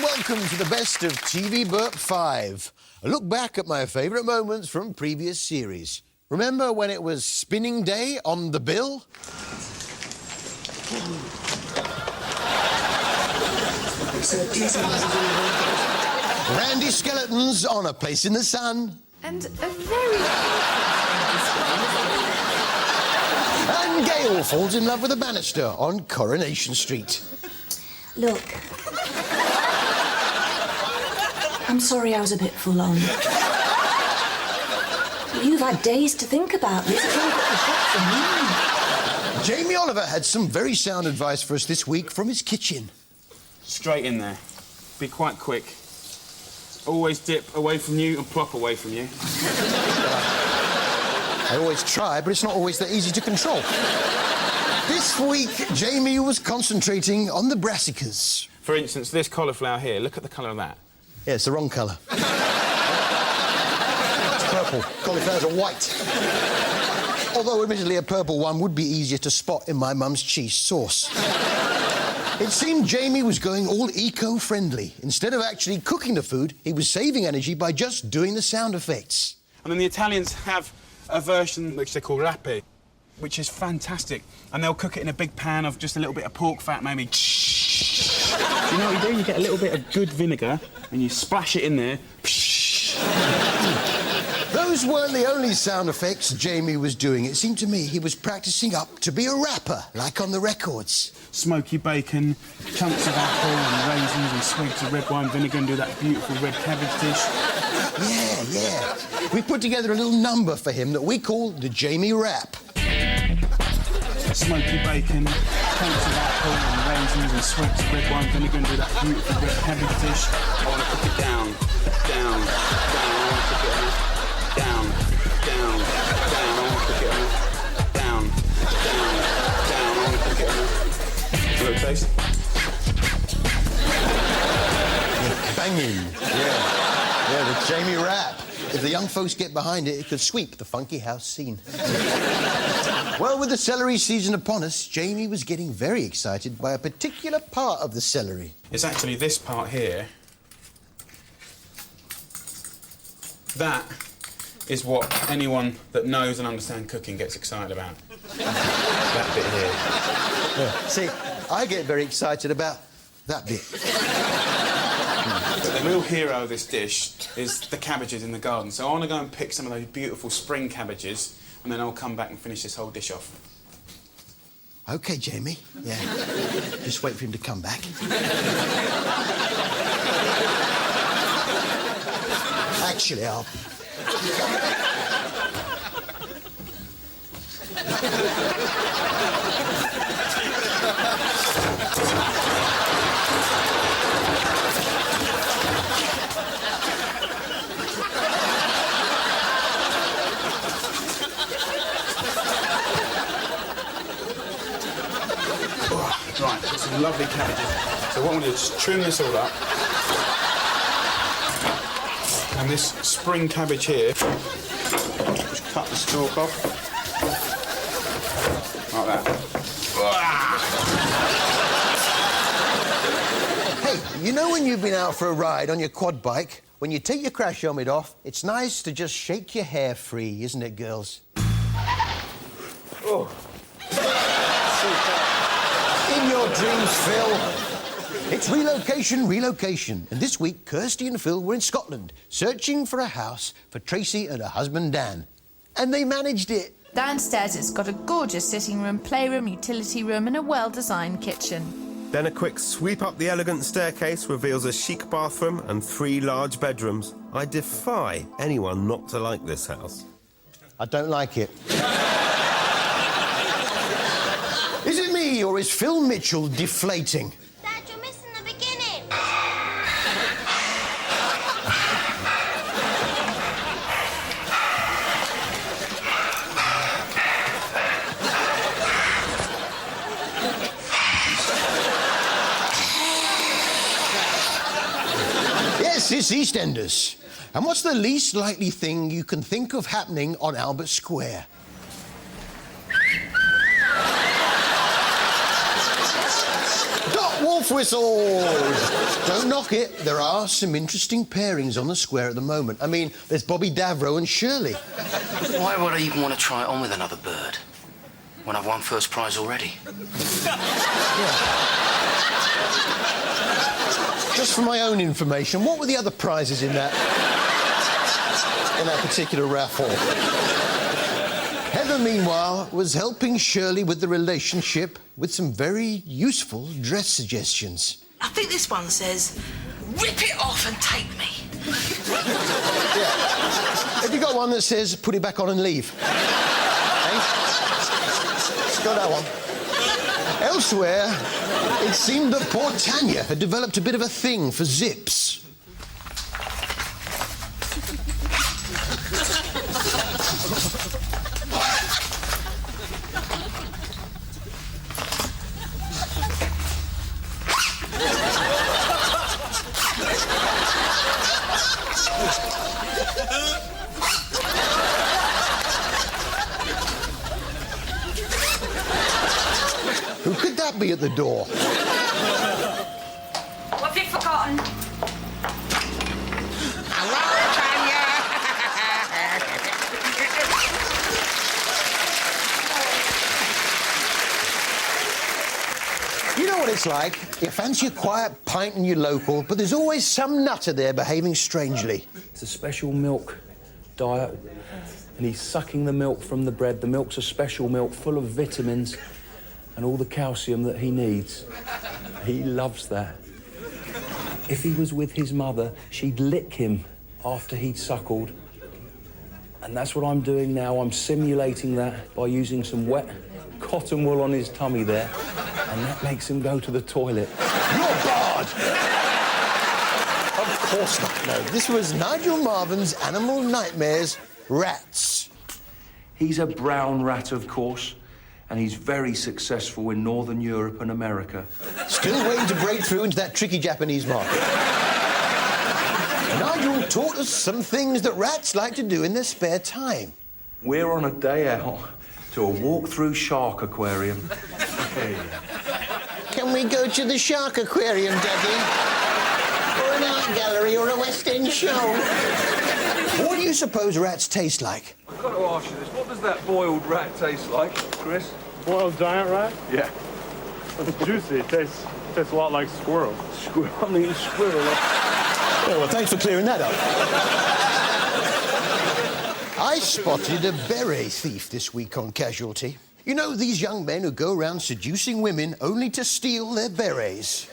and welcome to the best of TV Burp 5. A look back at my favourite moments from previous series. Remember when it was spinning day on the bill? Randy Skeletons on A Place in the Sun. And a very... And Gail falls in love with a banister on Coronation Street. Look. I'm sorry I was a bit full on. You've had days to think about this. Jamie Oliver had some very sound advice for us this week from his kitchen. Straight in there. Be quite quick. Always dip away from you and plop away from you. I always try, but it's not always that easy to control. This week, Jamie was concentrating on the brassicas. For instance, this cauliflower here, look at the colour of that. Yeah, it's the wrong colour. It's purple. Cauliflowers are white. Although, admittedly, a purple one would be easier to spot in my mum's cheese sauce. It seemed Jamie was going all eco-friendly. Instead of actually cooking the food, he was saving energy by just doing the sound effects. And then the Italians have a version which they call rape, which is fantastic. And they'll cook it in a big pan of just a little bit of pork fat, maybe. You know what you do? You get a little bit of good vinegar and you splash it in there. Those weren't the only sound effects Jamie was doing. It seemed to me he was practising up to be a rapper, like on the records. Smoky bacon, chunks of apple and raisins and swigs of red wine vinegar and do that beautiful red cabbage dish. Yeah. We put together a little number for him that we call the Jamie Rap. Smoky bacon, chunks of apple and raisins and swigs of red wine vinegar and do that beautiful red cabbage dish. I want to cook it down. I want to cook it down. I want to cook it down. I want to cook it Look, taste. Banging. Yeah, the Jamie Rap. If the young folks get behind it, it could sweep the funky house scene. Well, with the celery season upon us, Jamie was getting very excited by a particular part of the celery. It's actually this part here. That is what anyone that knows and understands cooking gets excited about. That bit here. Yeah. See, I get very excited about that bit. But the real hero of this dish is the cabbages in the garden. So I want to go and pick some of those beautiful spring cabbages, and then I'll come back and finish this whole dish off. OK, Jamie. Yeah. Just wait for him to come back. Actually, I'll... Right, got some lovely cabbages. So what I want to do is just trim this all up. And this spring cabbage here, just cut the stalk off. Like that. Hey, you know when you've been out for a ride on your quad bike, when you take your crash helmet off, it's nice to just shake your hair free, isn't it, girls? Oh. In your dreams, Phil. It's relocation. And this week, Kirsty and Phil were in Scotland, searching for a house for Tracy and her husband, Dan. And they managed it. Downstairs, it's got a gorgeous sitting room, playroom, utility room and a well-designed kitchen. Then a quick sweep up the elegant staircase reveals a chic bathroom and 3 large bedrooms. I defy anyone not to like this house. I don't like it. Is it me, or is Phil Mitchell deflating? Dad, you're missing the beginning. Yes, it's EastEnders. And what's the least likely thing you can think of happening on Albert Square? Police whistles! Don't knock it. There are some interesting pairings on the square at the moment. I mean, there's Bobby Davro and Shirley. Why would I even want to try it on with another bird when I've won first prize already? Just for my own information, what were the other prizes in that particular raffle? Heather, meanwhile, was helping Shirley with the relationship with some very useful dress suggestions. I think this one says, rip it off and take me. Yeah. Have you got one that says, put it back on and leave? Hey? Let's go that one. Elsewhere, it seemed that poor Tanya had developed a bit of a thing for zips. Who could that be at the door? What have you forgotten? Hello, Tanya. You know what it's like? You fancy a quiet pint in your local, but there's always some nutter there behaving strangely. It's a special milk diet, and he's sucking the milk from the bread. The milk's a special milk full of vitamins and all the calcium that he needs. He loves that. If he was with his mother, she'd lick him after he'd suckled. And that's what I'm doing now. I'm simulating that by using some wet cotton wool on his tummy there, and that makes him go to the toilet. You're barred! Of course not. No, this was Nigel Marven's Animal Nightmares, rats. He's a brown rat, of course, and he's very successful in Northern Europe and America. Still waiting to break through into that tricky Japanese market. Nigel taught us some things that rats like to do in their spare time. We're on a day out to a walk-through shark aquarium. Okay. Can we go to the shark aquarium, Daddy? Or an art gallery or a West End show? What do you suppose rats taste like? I've got to ask you this. What does that boiled rat taste like, Chris? Boiled giant rat? Yeah. It's juicy. It tastes a lot like squirrel. Squirrel? I mean, squirrel. Oh, well, thanks for clearing that up. I spotted a beret thief this week on Casualty. You know, these young men who go around seducing women only to steal their berets.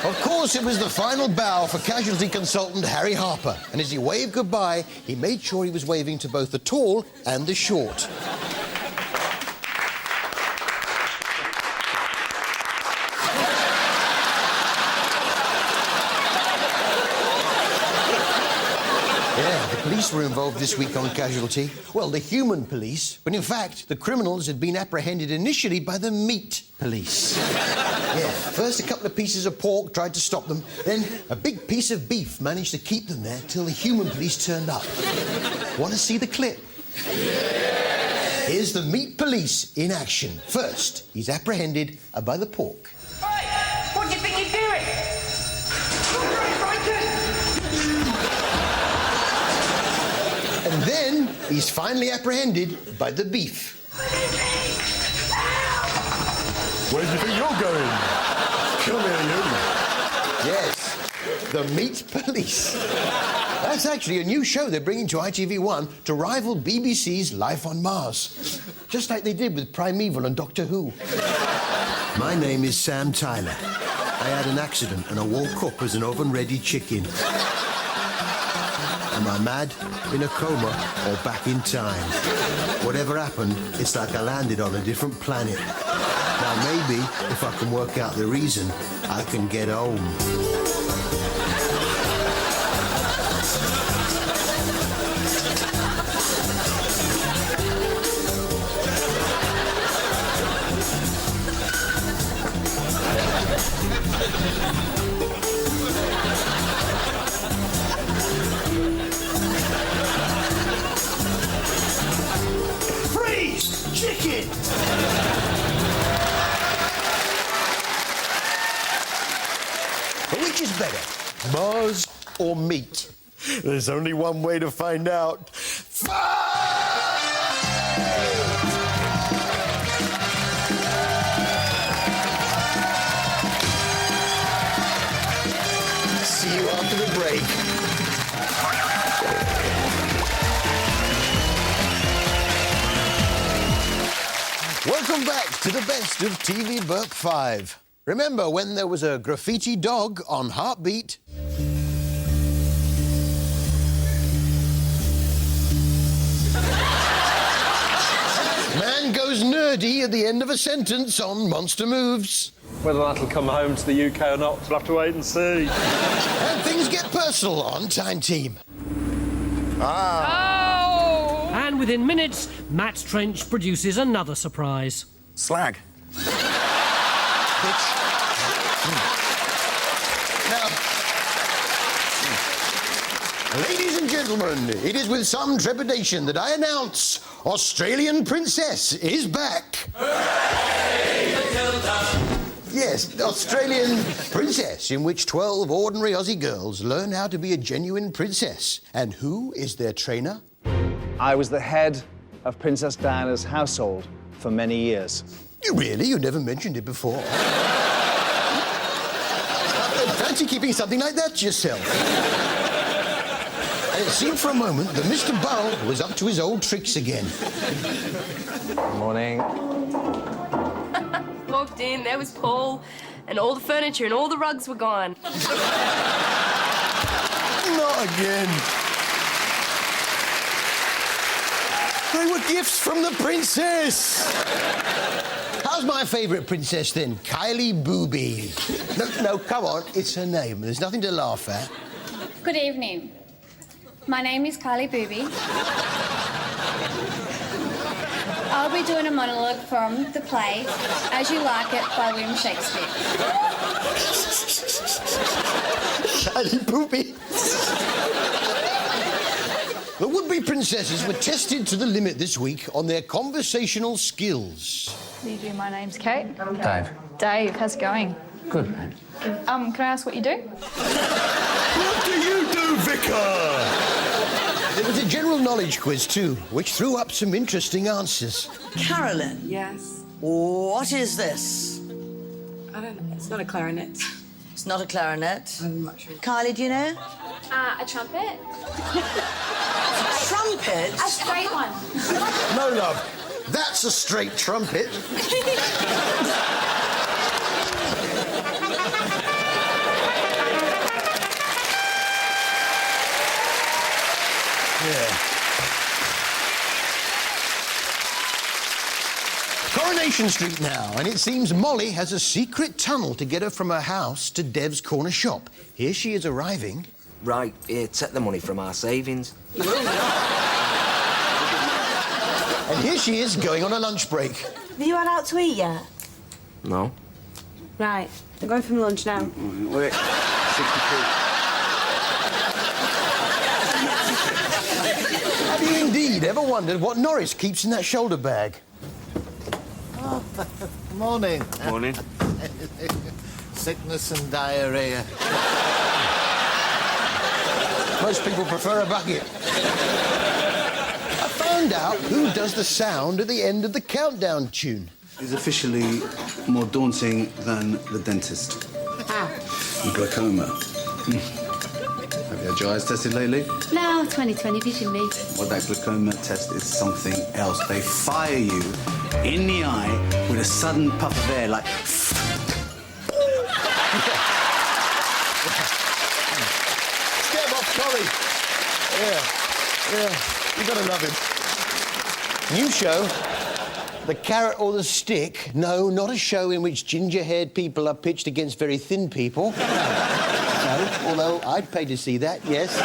Of course, it was the final bow for Casualty consultant Harry Harper, and as he waved goodbye, he made sure he was waving to both the tall and the short. Yeah, the police were involved this week on Casualty. Well, the human police, but in fact, the criminals had been apprehended initially by the meat police. Yeah, first a couple of pieces of pork tried to stop them, then a big piece of beef managed to keep them there till the human police turned up. Want to see the clip? Here's the meat police in action. First, he's apprehended by the pork. Hey, what do you think you're doing? And then he's finally apprehended by the beef. Where do you think you're going? Come here, you. Yes, the meat police. That's actually a new show they're bringing to ITV1 to rival BBC's Life on Mars. Just like they did with Primeval and Doctor Who. My name is Sam Tyler. I had an accident and I woke up as an oven-ready chicken. Am I mad, in a coma, or back in time? Whatever happened, it's like I landed on a different planet. Now maybe, if I can work out the reason, I can get home. Mars or meat? There's only one way to find out. See you after the break. Welcome back to the best of TV Burp 5. Remember when there was a graffiti dog on Heartbeat? Man goes nerdy at the end of a sentence on Monster Moves. Whether that'll come home to the UK or not, we'll have to wait and see. And things get personal on Time Team. And within minutes, Matt Trench produces another surprise. Slag. Now, ladies and gentlemen, it is with some trepidation that I announce Australian Princess is back. Yes, Australian Princess, in which 12 ordinary Aussie girls learn how to be a genuine princess. And who is their trainer? I was the head of Princess Diana's household for many years. You really? You never mentioned it before. Fancy keeping something like that to yourself. And it seemed for a moment that Mr. Burrell was up to his old tricks again. Good morning. Walked in, there was Paul, and all the furniture and all the rugs were gone. Not again. They were gifts from the princess. How's my favourite princess, then? Kylie Booby. No, come on. It's her name. There's nothing to laugh at. Good evening. My name is Kylie Booby. I'll be doing a monologue from the play As You Like It by William Shakespeare. Kylie Booby. The would-be princesses were tested to the limit this week on their conversational skills. How do you do? My name's Kate. Dave. Dave, how's it going? Good, man. Can I ask what you do? What do you do, Vicar? There was a general knowledge quiz, too, which threw up some interesting answers. Carolyn. Yes? What is this? I don't know. It's not a clarinet. It's not a clarinet. I'm not sure. Kylie, do you know? A trumpet? Trumpet? A straight one. No, love. That's a straight trumpet. Yeah. Coronation Street now, and it seems Molly has a secret tunnel to get her from her house to Dev's corner shop. Here she is arriving. Right, here, take the money from our savings. And here she is going on a lunch break. Have you had out to eat yet? No. Right, I'm going for my lunch now. Wait, 62. Have you indeed ever wondered what Norris keeps in that shoulder bag? Oh, morning. Morning. Sickness and diarrhea. Most people prefer a bucket. I found out who does the sound at the end of the countdown tune. Is officially more daunting than the dentist. Ah. Glaucoma. Have you had your eyes tested lately? No, 20/20 vision me. Well, that glaucoma test is something else. They fire you in the eye with a sudden puff of air, like... Get him off, Collie. Yeah. You gotta love him. New show, The Carrot or the Stick. No, not a show in which ginger-haired people are pitched against very thin people. No, although I'd pay to see that, yes.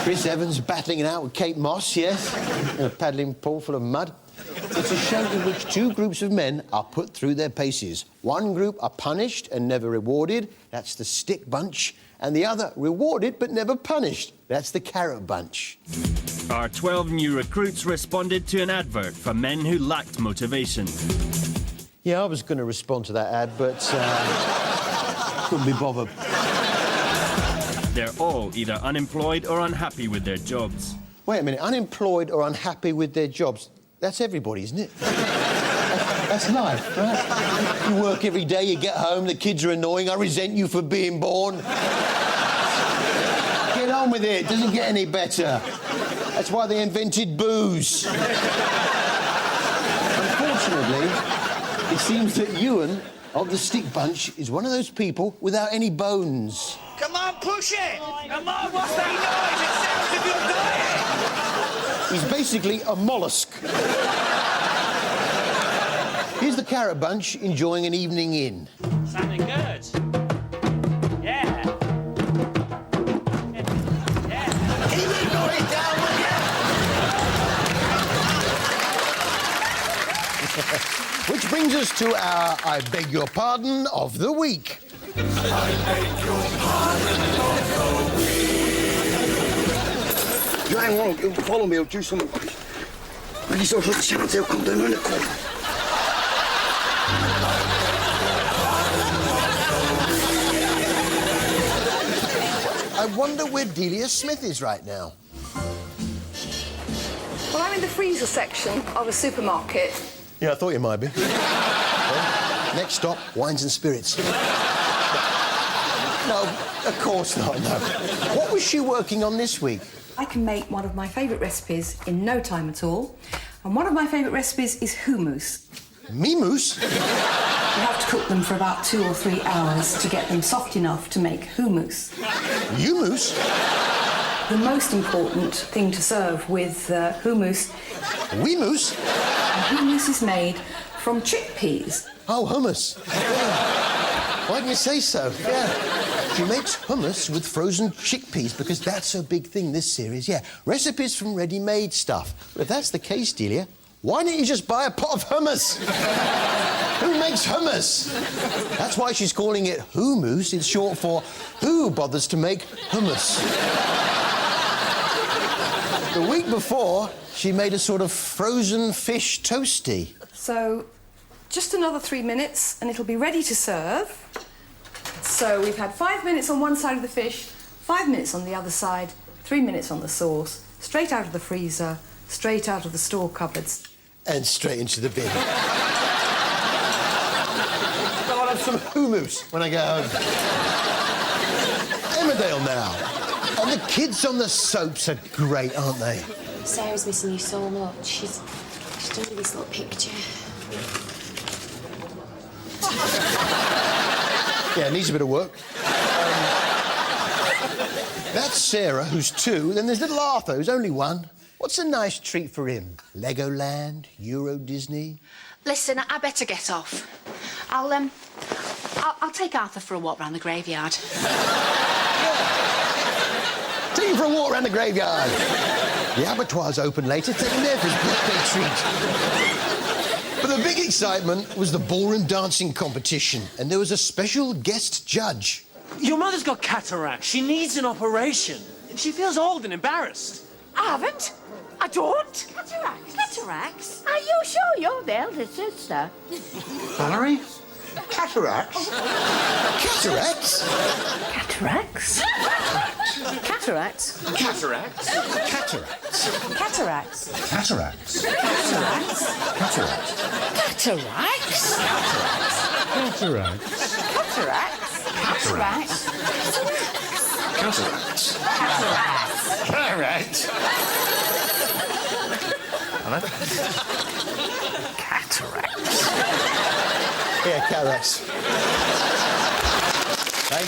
Chris Evans battling it out with Kate Moss, yes. In a paddling pool full of mud. It's a show in which two groups of men are put through their paces. One group are punished and never rewarded. That's the Stick Bunch. And the other rewarded but never punished. That's the Carrot Bunch. Our 12 new recruits responded to an advert for men who lacked motivation. Yeah, I was going to respond to that ad, but couldn't be bothered. They're all either unemployed or unhappy with their jobs. Wait a minute, unemployed or unhappy with their jobs? That's everybody, isn't it? That's life, right? You work every day, you get home, the kids are annoying, I resent you for being born. Get on with it, doesn't get any better. That's why they invented booze. Unfortunately, it seems that Ewan of the Stick Bunch is one of those people without any bones. Come on, push it! Come on, what's that noise? It sounds if you're dying! He's basically a mollusk. Here's the Carrot Bunch enjoying an evening in. Sounding good. Yeah. Yeah. Keep it going down, will you? Which brings us to our I beg your pardon of the week. I beg your pardon of the week. You hang on, you'll follow me, I'll do something. When he's over the chance, he'll come down on the corner. I wonder where Delia Smith is right now. Well, I'm in the freezer section of a supermarket. Yeah, I thought you might be. Well, next stop, wines and spirits. No, of course not, no. What was she working on this week? I can make one of my favourite recipes in no time at all. And one of my favourite recipes is hummus. Me-moose? You have to cook them for about 2 or 3 hours to get them soft enough to make hummus. You-moose? The most important thing to serve with hummus... We-moose? Hummus is made from chickpeas. Oh, hummus. Yeah. Why didn't you say so? Yeah. She makes hummus with frozen chickpeas because that's her big thing this series, yeah. Recipes from ready-made stuff. But if that's the case, Delia, why don't you just buy a pot of hummus? Who makes hummus? That's why she's calling it hummus. It's short for who bothers to make hummus. The week before, she made a sort of frozen fish toasty. So, just another 3 minutes and it'll be ready to serve. So we've had 5 minutes on one side of the fish, 5 minutes on the other side, 3 minutes on the sauce, straight out of the freezer, straight out of the store cupboards. And straight into the bin. I'll have some hummus when I get home. Emmerdale now. And the kids on the soaps are great, aren't they? Sarah's missing you so much. She's done this little picture. Yeah, it needs a bit of work. That's Sarah, who's 2. Then there's little Arthur, who's only 1. What's a nice treat for him? Legoland? Euro Disney? Listen, I better get off. I'll take Arthur for a walk round the graveyard. Take him for a walk around the graveyard. The abattoir's open later. Take him there for his birthday treat. But the big excitement was the ballroom dancing competition, and there was a special guest judge. Your mother's got cataracts. She needs an operation. She feels old and embarrassed. I haven't. I don't. Cataracts? Cataracts? Are you sure you're the eldest sister? Valerie? Cataracts? Cataracts? Cataracts? Cataracts? Cataracts? Cataracts? Cataracts. Cataracts? Cataracts. Cataracts? Cataracts. Cataracts? Cataracts. Cataracts? Cataracts. Cataracts. Hello? Cataracts? Yeah, cataracts. Hey?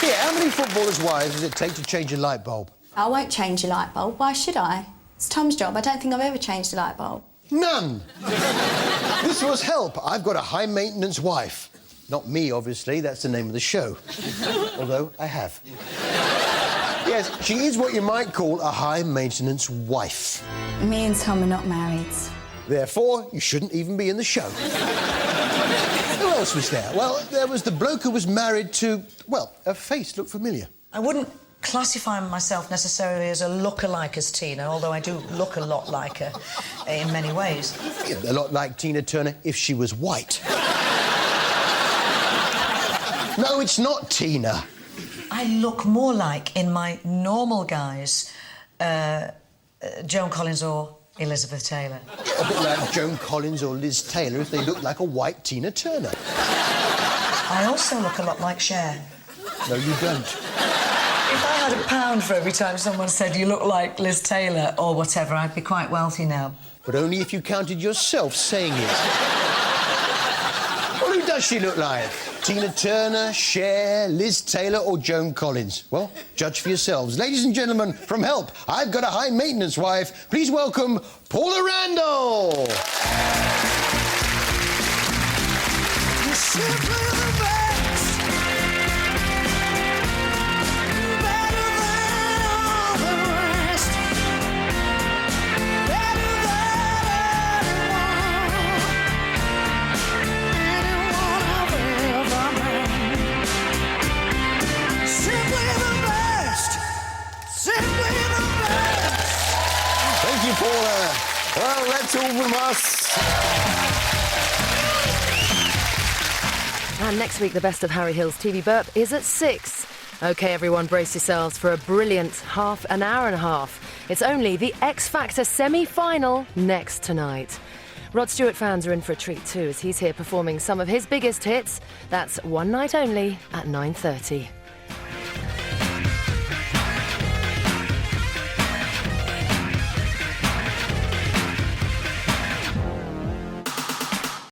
Here, how many footballers' wives does it take to change a light bulb? I won't change a light bulb. Why should I? It's Tom's job. I don't think I've ever changed a light bulb. None. This was help. I've got a high-maintenance wife. Not me, obviously. That's the name of the show. Although I have. Yes, she is what you might call a high-maintenance wife. Me and Tom are not married. Therefore, you shouldn't even be in the show. Who else was there? Well, there was the bloke who was married to... Well, her face looked familiar. I wouldn't classify myself necessarily as a look-alike as Tina, although I do look a lot like her in many ways. Yeah, a lot like Tina Turner if she was white. No, it's not Tina. I look more like, in my normal guise, Joan Collins or Elizabeth Taylor. A bit like Joan Collins or Liz Taylor if they looked like a white Tina Turner. I also look a lot like Cher. No, you don't. If I had £1 for every time someone said you look like Liz Taylor or whatever, I'd be quite wealthy now. But only if you counted yourself saying it. Well, who does she look like? Tina Turner, Cher, Liz Taylor or Joan Collins? Well, judge for yourselves. Ladies and gentlemen, from Help, I've Got a High-Maintenance Wife. Please welcome Paula Randall. You're simply the best. Better than all the rest. Better than anyone I've ever met. Simply the best. Simply the best. Thank you, Paula. Well, that's all from us. And next week, the best of Harry Hill's TV Burp is at 6. OK, everyone, brace yourselves for a brilliant an hour and a half. It's only the X Factor semi-final next tonight. Rod Stewart fans are in for a treat too, as he's here performing some of his biggest hits. That's one night only at 9:30.